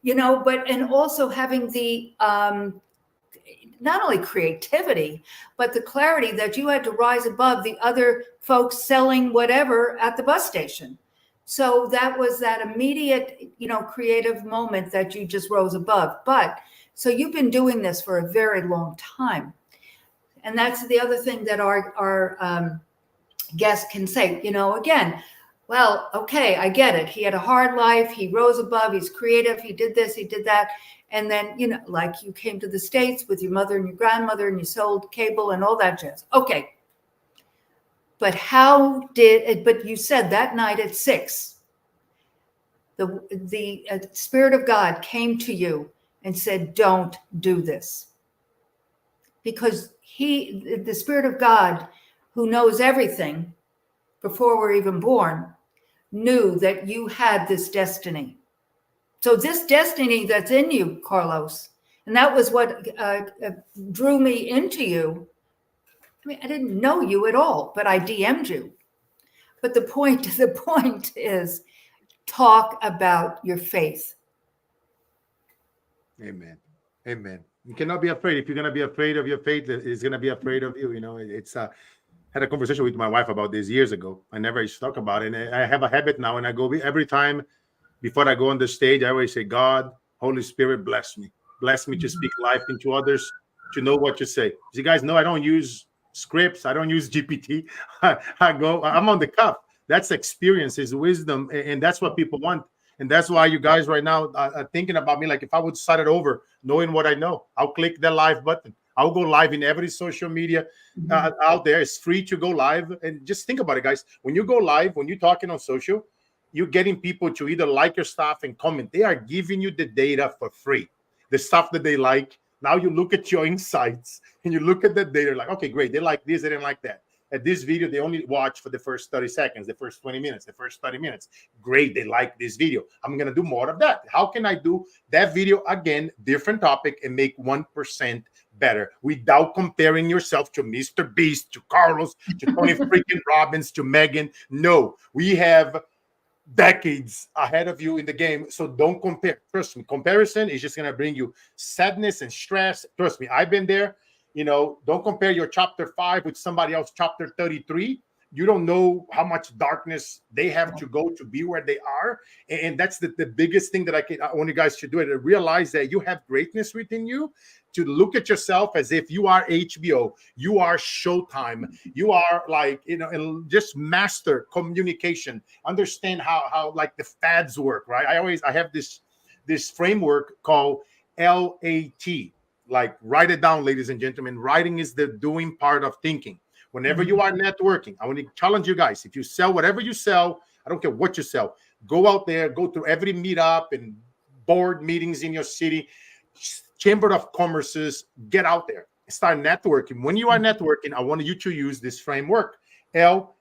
and also having the not only creativity, but the clarity that you had to rise above the other folks selling whatever at the bus station. So that was that immediate, creative moment that you just rose above. But so you've been doing this for a very long time. And that's the other thing that our guests can say, again, well, okay, I get it. He had a hard life. He rose above. He's creative. He did this. He did that. And then, like you came to the States with your mother and your grandmother and you sold cable and all that jazz. Okay. But but you said that night at 6, the Spirit of God came to you and said, don't do this. Because the Spirit of God, who knows everything before we're even born, knew that you had this destiny. So this destiny that's in you, Carlos, and that was what drew me into you. I mean, I didn't know you at all, but I DM'd you. But the point is, talk about your faith. Amen. Amen. You cannot be afraid. If you're going to be afraid of your faith, it's going to be afraid of you. It's had a conversation with my wife about this years ago. I never used to talk about it. And I have a habit now, and I go every time before I go on the stage, I always say, God, Holy Spirit, bless me. Bless me to speak life into others, to know what to say. As you guys know, I don't use scripts. I don't use GPT. I'm on the cuff. That's experiences, wisdom, and that's what people want. And that's why you guys right now are thinking about me. Like if I would start it over, knowing what I know, I'll click the live button. I'll go live in every social media out there. It's free to go live. And just think about it, guys. When you go live, when you're talking on social, you're getting people to either like your stuff and comment. They are giving you the data for free, the stuff that they like. Now you look at your insights and you look at the data like, okay, great. They like this, they didn't like that. At this video, they only watch for the first 30 seconds, the first 20 minutes, the first 30 minutes. Great, they like this video. I'm going to do more of that. How can I do that video again, different topic, and make 1% better without comparing yourself to Mr. Beast, to Carlos, to Tony freaking Robbins, to Megan? No, we have decades ahead of you in the game, so don't compare. Trust me, comparison is just going to bring you sadness and stress. Trust me, I've been there. You know, don't compare your chapter 5 with somebody else chapter 33. You don't know how much darkness they have to go to be where they are. And that's the biggest thing that I want you guys to do, it, realize that you have greatness within you, to look at yourself as if you are HBO, you are Showtime, you are like, you know, and just master communication, understand how like the fads work, right? I have this framework called LAT. Like, write it down, ladies and gentlemen. Writing is the doing part of thinking. Whenever you are networking, I want to challenge you guys. If you sell whatever you sell, I don't care what you sell, go out there, go to every meetup and board meetings in your city, chamber of commerces, get out there, start networking. When you are networking, I want you to use this framework, LAT.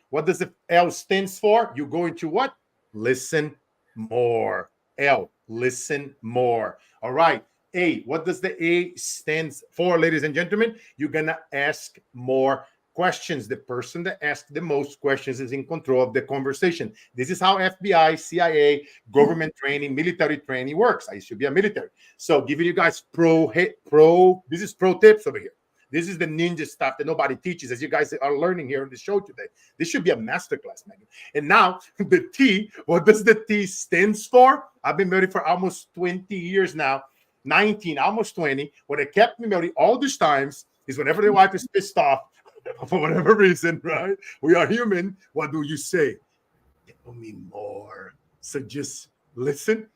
What does the L stands for? You go into what? Listen more. L, listen more. All right. A, what does the A stands for, ladies and gentlemen? You're going to ask more questions. The person that asks the most questions is in control of the conversation. This is how FBI, CIA, government training, military training works. I used to be a military. So giving you guys this is pro tips over here. This is the ninja stuff that nobody teaches, as you guys are learning here on the show today. This should be a masterclass, Megan. And now the T, what does the T stands for? I've been married for almost 20 years now. 19, almost 20. What it kept me married all these times is whenever the wife is pissed off for whatever reason, right? We are human. What do you say? Tell me more. So just listen,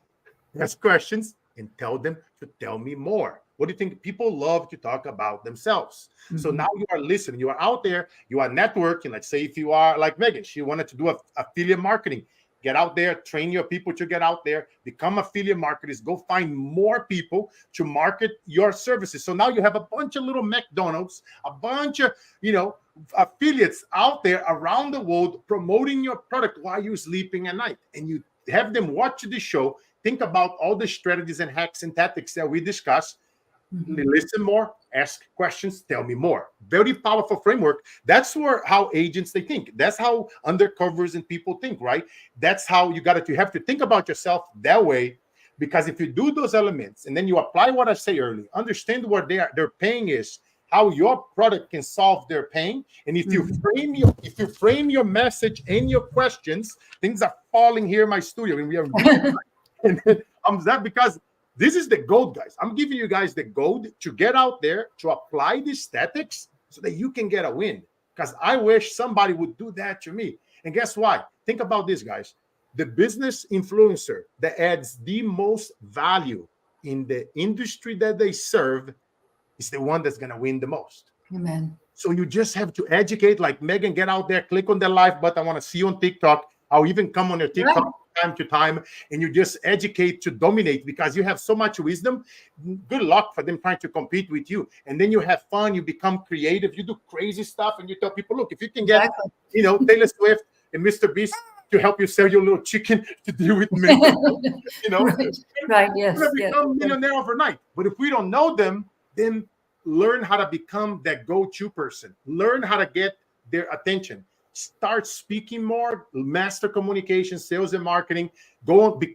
ask questions, and tell them to tell me more. What do you think? People love to talk about themselves. So now you are listening. You are out there. You are networking. Let's say if you are like Megan, she wanted to do affiliate marketing. Get out there, train your people to get out there, become affiliate marketers, go find more people to market your services. So now you have a bunch of little McDonald's, a bunch of, affiliates out there around the world promoting your product while you're sleeping at night. And you have them watch the show, think about all the strategies and hacks and tactics that we discussed. Listen more, ask questions, tell me more. Very powerful framework. That's how agents, they think. That's how undercovers and people think, right? That's how you have to think about yourself that way, because if you do those elements and then you apply what I say earlier, understand what their pain is, how your product can solve their pain. And if you frame your message and your questions, things are falling here in my studio and we are and that because this is the gold, guys. I'm giving you guys the gold to get out there, to apply these tactics so that you can get a win. Because I wish somebody would do that to me. And guess what? Think about this, guys. The business influencer that adds the most value in the industry that they serve is the one that's going to win the most. Amen. So you just have to educate, like Megan, get out there, click on the live button. I want to see you on TikTok. I'll even come on your TikTok. Right. Time to time, and you just educate to dominate because you have so much wisdom. Good luck for them trying to compete with you. And then you have fun, you become creative, you do crazy stuff, and you tell people, look, if you can get Taylor Swift and Mr. Beast to help you sell your little chicken to deal with me, right, yes, you're gonna become millionaire overnight. But if we don't know them, then learn how to become that go-to person, learn how to get their attention. start speaking more, master communication, sales and marketing,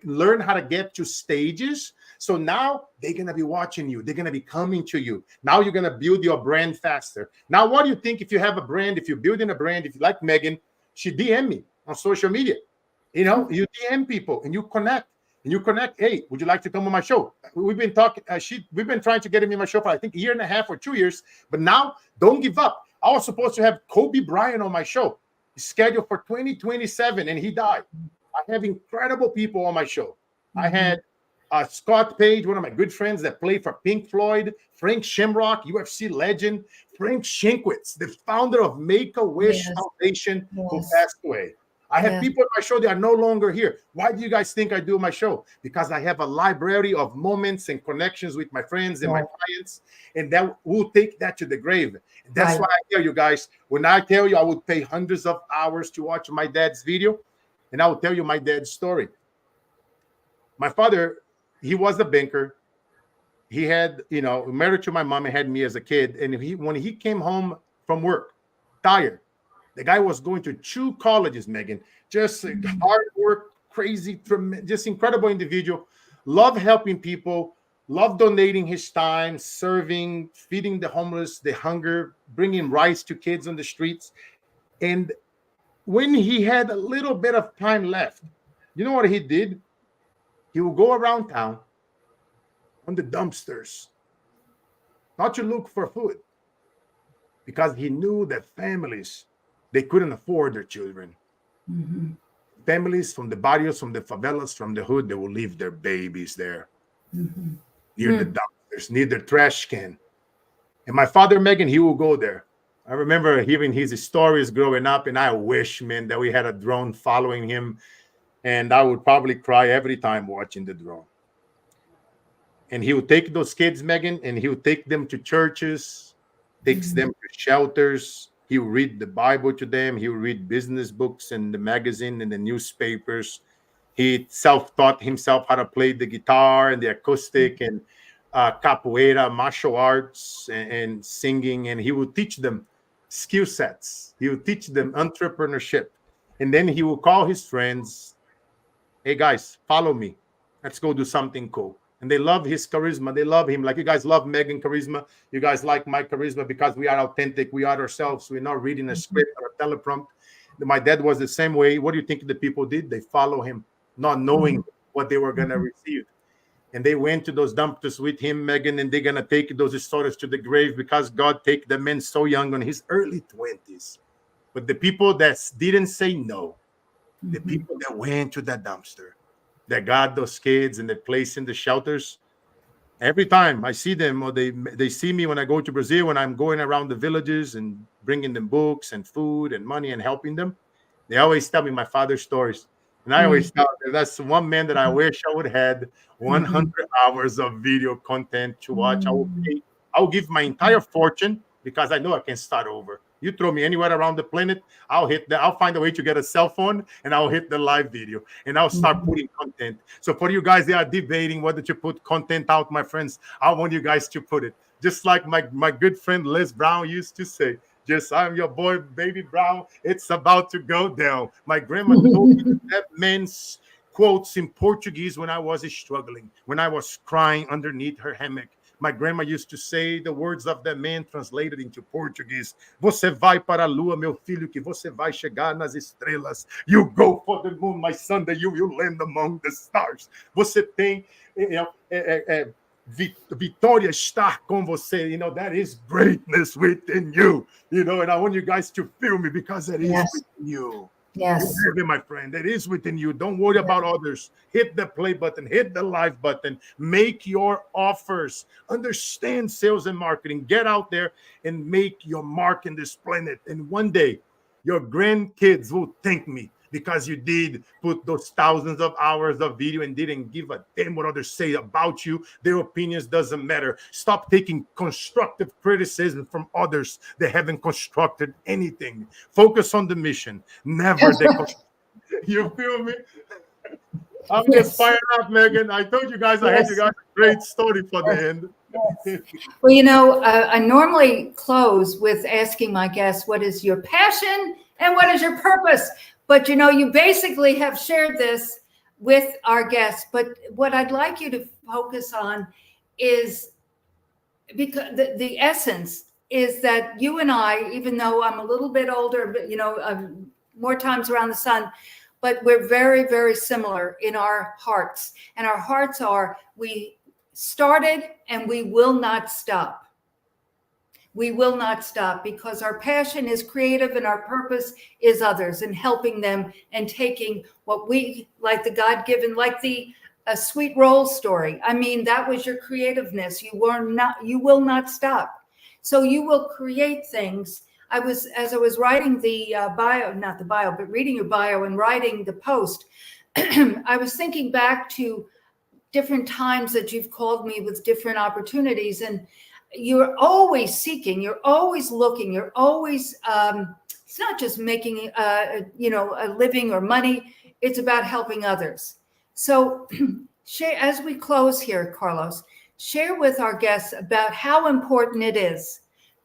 learn how to get to stages. So now they're going to be watching you. They're going to be coming to you. Now you're going to build your brand faster. Now, what do you think if you have a brand, if you're building a brand, if you like Megan, she DM me on social media. You know, you DM people and you connect. And you connect. Hey, would you like to come on my show? We've been talking. We've been trying to get him in my show for I think a year and a half or 2 years. But now, don't give up. I was supposed to have Kobe Bryant on my show. He's scheduled for 2027, and he died. I have incredible people on my show. I had Scott Page, one of my good friends that played for Pink Floyd, Frank Shamrock, UFC legend, Frank Shankwitz, the founder of Make-A-Wish Foundation, who passed away. I have people on my show that are no longer here. Why do you guys think I do my show? Because I have a library of moments and connections with my friends and my clients, and that will take that to the grave. And that's why I tell you guys, when I tell you I would pay hundreds of hours to watch my dad's video, and I will tell you my dad's story. My father, he was a banker. He had, married to my mom and had me as a kid. And when he came home from work, tired, the guy was going to 2 colleges, Megan. Just hard work, crazy, just incredible individual. Love helping people, love donating his time, serving, feeding the homeless, the hunger, bringing rice to kids on the streets. And when he had a little bit of time left, you know what he did? He would go around town on the dumpsters, not to look for food, because he knew that families, they couldn't afford their children. Families from the barrios, from the favelas, from the hood, they will leave their babies there near the dumpsters, near the trash can. And my father, Megan, he will go there. I remember hearing his stories growing up, and I wish, man, that we had a drone following him. And I would probably cry every time watching the drone. And he would take those kids, Megan, and he would take them to churches, takes them to shelters. He would read the Bible to them. He would read business books and the magazine and the newspapers. He self-taught himself how to play the guitar and the acoustic and capoeira, martial arts, and singing. And he would teach them skill sets. He would teach them entrepreneurship. And then he would call his friends, hey, guys, follow me. Let's go do something cool. And they love his charisma. They love him. Like you guys love Megan charisma. You guys like my charisma because we are authentic. We are ourselves. We're not reading a script or a teleprompt. My dad was the same way. What do you think the people did? They follow him, not knowing what they were going to receive. And they went to those dumpsters with him, Megan, and they're going to take those stories to the grave because God take the man so young in his early 20s. But the people that didn't say no, the people that went to that dumpster, that got those kids and they place in the shelters, every time I see them or they see me when I go to Brazil, when I'm going around the villages and bringing them books and food and money and helping them, they always tell me my father's stories. And I always tell them that's one man that I wish I would have had 100 hours of video content to watch. I'll give my entire fortune because I know I can start over. You throw me anywhere around the planet, I'll find a way to get a cell phone and I'll hit the live video and I'll start putting content. So for you guys, they are debating whether to put content out, my friends. I want you guys to put it. Just like my good friend Les Brown used to say, I'm your boy, baby Brown. It's about to go down. My grandma told me that man's quotes in Portuguese when I was struggling, when I was crying underneath her hammock. My grandma used to say the words of that man translated into Portuguese. Você vai para a lua, meu filho, que você vai chegar nas estrelas. You go for the moon, my son, that you will land among the stars. Você tem, vitória estar com você. That is greatness within you. And I want you guys to feel me because it is within you. Yes. My friend, that is within you. Don't worry about others. Hit the play button, hit the live button, make your offers, understand sales and marketing, get out there and make your mark in this planet. And one day your grandkids will thank me because you did put those thousands of hours of video and didn't give a damn what others say about you. Their opinions doesn't matter. Stop taking constructive criticism from others that haven't constructed anything. Focus on the mission. Never You feel me? I'm just fired up, Megan. I told you guys I had you guys a great story for the end. Well, I normally close with asking my guests, what is your passion And what is your purpose? But you basically have shared this with our guests. But what I'd like you to focus on is, because the essence is that you and I, even though I'm a little bit older, but more times around the sun, but we're very, very similar in our hearts. And our hearts are, we started and we will not stop. We will not stop, because our passion is creative and our purpose is others, and helping them and taking what we, like the God-given, like the sweet roll story. I mean, that was your creativeness. You will not stop. So you will create things. As I was writing the bio, not the bio, but reading your bio and writing the post, I was thinking back to different times that you've called me with different opportunities, and you're always seeking, you're always looking, you're always, it's not just making, a living or money. It's about helping others. So share, as we close here, Carlos, share with our guests about how important it is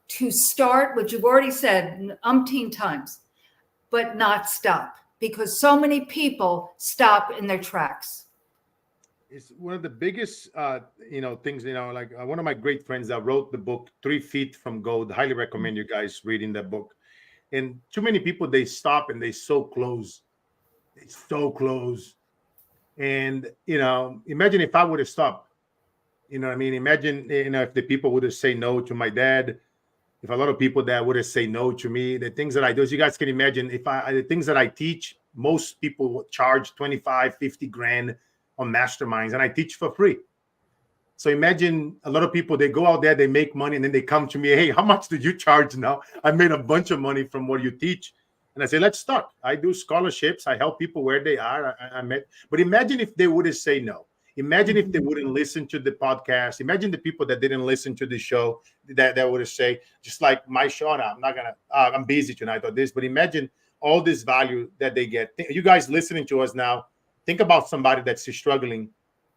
to start, what you've already said umpteen times, but not stop, because so many people stop in their tracks. It's one of the biggest, things, like one of my great friends that wrote the book, 3 Feet from Gold. Highly recommend you guys reading that book. And too many people, they stop and they so close. It's so close. And, imagine if I would have stopped, I mean? Imagine, if the people would have said no to my dad, if a lot of people that would have said no to me, the things that I do, as you guys can imagine, the things that I teach, most people would charge 25, 50 grand on masterminds, and I teach for free. So imagine a lot of people, they go out there, they make money, and then they come to me, hey, how much did you charge now? I made a bunch of money from what you teach. And I say, let's start. I do scholarships. I help people where they are. But imagine if they would have said no. Imagine if they wouldn't listen to the podcast. Imagine the people that didn't listen to the show that would have said, just like my show, I'm busy tonight or this, but imagine all this value that they get. You guys listening to us now, think about somebody that's struggling.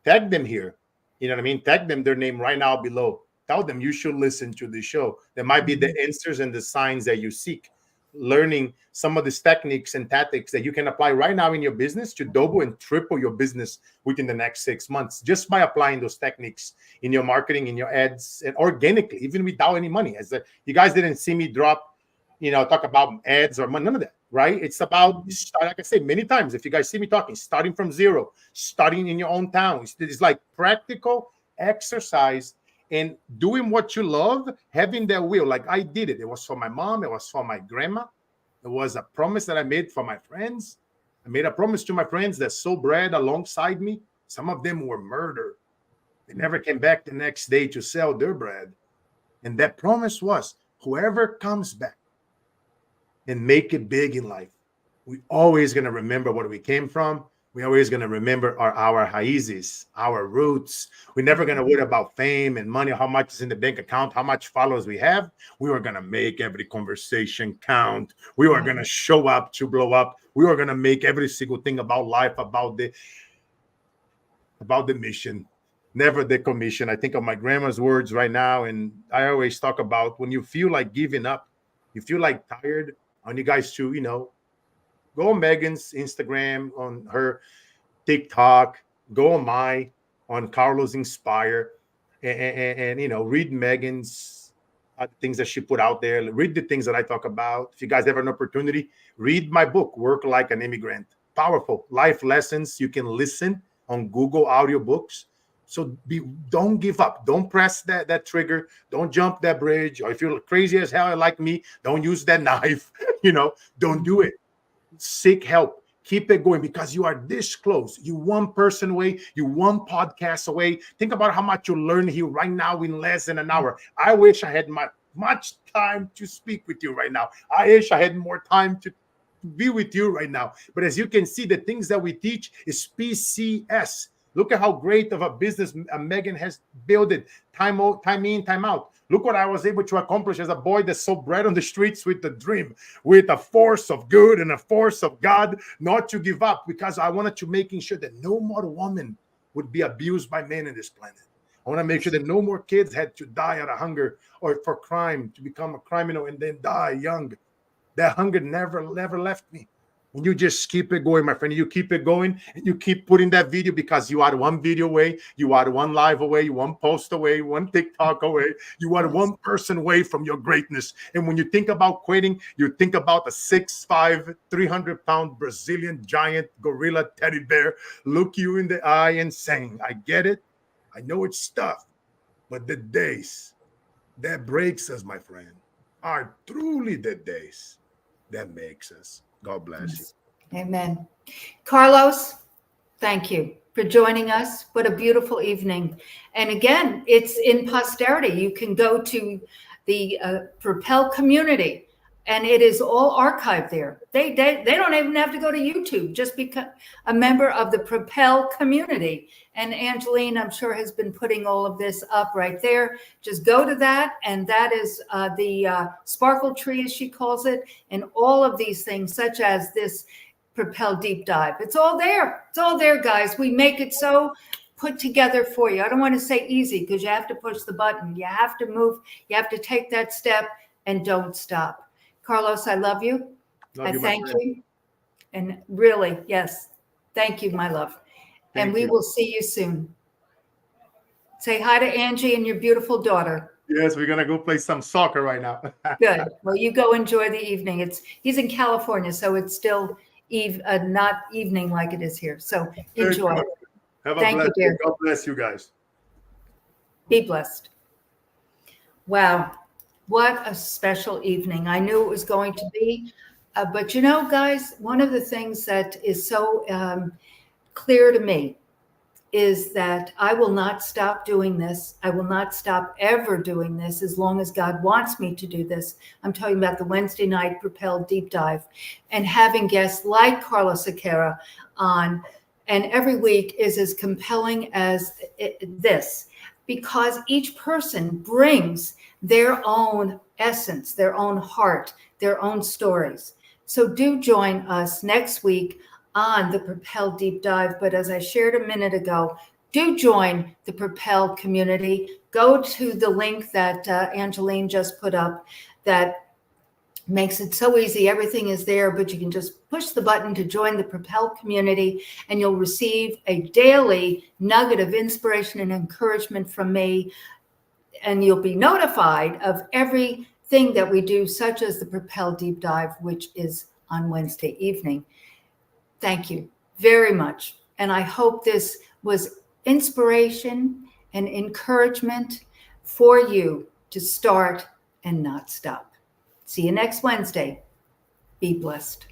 Tag them here. You know what I mean? Tag them their name right now below. Tell them you should listen to the show. There might be the answers and the signs that you seek. Learning some of these techniques and tactics that you can apply right now in your business to double and triple your business within the next 6 months, just by applying those techniques in your marketing, in your ads, and organically, even without any money. You guys didn't see me drop, talk about ads or money, none of that, right? It's about, like I say many times, if you guys see me talking, starting from zero, starting in your own town. It's like practical exercise and doing what you love, having that will. Like I did it. It was for my mom. It was for my grandma. It was a promise that I made for my friends. I made a promise to my friends that sold bread alongside me. Some of them were murdered. They never came back the next day to sell their bread. And that promise was, whoever comes back and make it big in life, we always going to remember where we came from. We're always going to remember our raíces, our roots. We're never going to worry about fame and money, how much is in the bank account, how much followers we have. We were going to make every conversation count. We were going to show up to blow up. We were going to make every single thing about life, about the mission, never the commission. I think of my grandma's words right now, and I always talk about when you feel like giving up, you feel like tired, I want you guys to, go on Megan's Instagram, on her TikTok, go on Carlos Inspire, and read Megan's things that she put out there. Read the things that I talk about. If you guys have an opportunity, read my book, Work Like an Immigrant. Powerful life lessons you can listen on Google audiobooks. So don't give up. Don't press that trigger. Don't jump that bridge. Or if you're crazy as hell like me, don't use that knife. Don't do it. Seek help. Keep it going, because you are this close. You one person away. You one podcast away. Think about how much you learn here right now in less than an hour. I wish I had much time to speak with you right now. I wish I had more time to be with you right now. But as you can see, the things that we teach is PCS. Look at how great of a business Megan has built it. Time in, time out. Look what I was able to accomplish as a boy that sold bread on the streets with a dream, with a force of good and a force of God, not to give up, because I wanted to making sure that no more woman would be abused by men in this planet. I want to make sure that no more kids had to die out of hunger or for crime, to become a criminal and then die young. That hunger never left me. And you just keep it going, my friend. You keep it going, and you keep putting that video, because you are one video away, you are one live away, you one post away, one TikTok away, you are one person away from your greatness. And when you think about quitting, you think about a 6'5", 300-pound Brazilian giant gorilla teddy bear look you in the eye and saying, I get it, I know it's tough, but the days that breaks us, my friend, are truly the days that makes us. God bless you. Amen. Carlos, thank you for joining us. What a beautiful evening. And again, it's in posterity. You can go to the Propel community, and it is all archived there. They don't even have to go to YouTube. Just become a member of the Propel community. And Angeline, I'm sure, has been putting all of this up right there. Just go to that, and that is the sparkle tree, as she calls it, and all of these things, such as this Propel deep dive. It's all there. It's all there, guys. We make it so put together for you. I don't want to say easy, because you have to push the button. You have to move. You have to take that step, and don't stop. Carlos, I love you. I thank you. And really, yes, thank you, my love. And we will see you soon. Say hi to Angie and your beautiful daughter. Yes, we're gonna go play some soccer right now. Good. Well, you go enjoy the evening. He's in California, so it's still not evening like it is here. So enjoy. Have a Thank blessed you, dear. day. God bless you guys. Be blessed. Wow. What a special evening. I knew it was going to be. But you know, guys, one of the things that is so clear to me is that I will not stop doing this. I will not stop ever doing this as long as God wants me to do this. I'm talking about the Wednesday night Propel Deep Dive and having guests like Carlos Siqueira on. And every week is as compelling as this, because each person brings their own essence, their own heart, their own stories. So do join us next week on the Propel Deep Dive. But as I shared a minute ago, do join the Propel community. Go to the link that Angeline just put up that makes it so easy. Everything is there, but you can just push the button to join the Propel community, and you'll receive a daily nugget of inspiration and encouragement from me. And you'll be notified of everything that we do, such as the Propel Deep Dive, which is on Wednesday evening. Thank you very much. And I hope this was inspiration and encouragement for you to start and not stop. See you next Wednesday. Be blessed.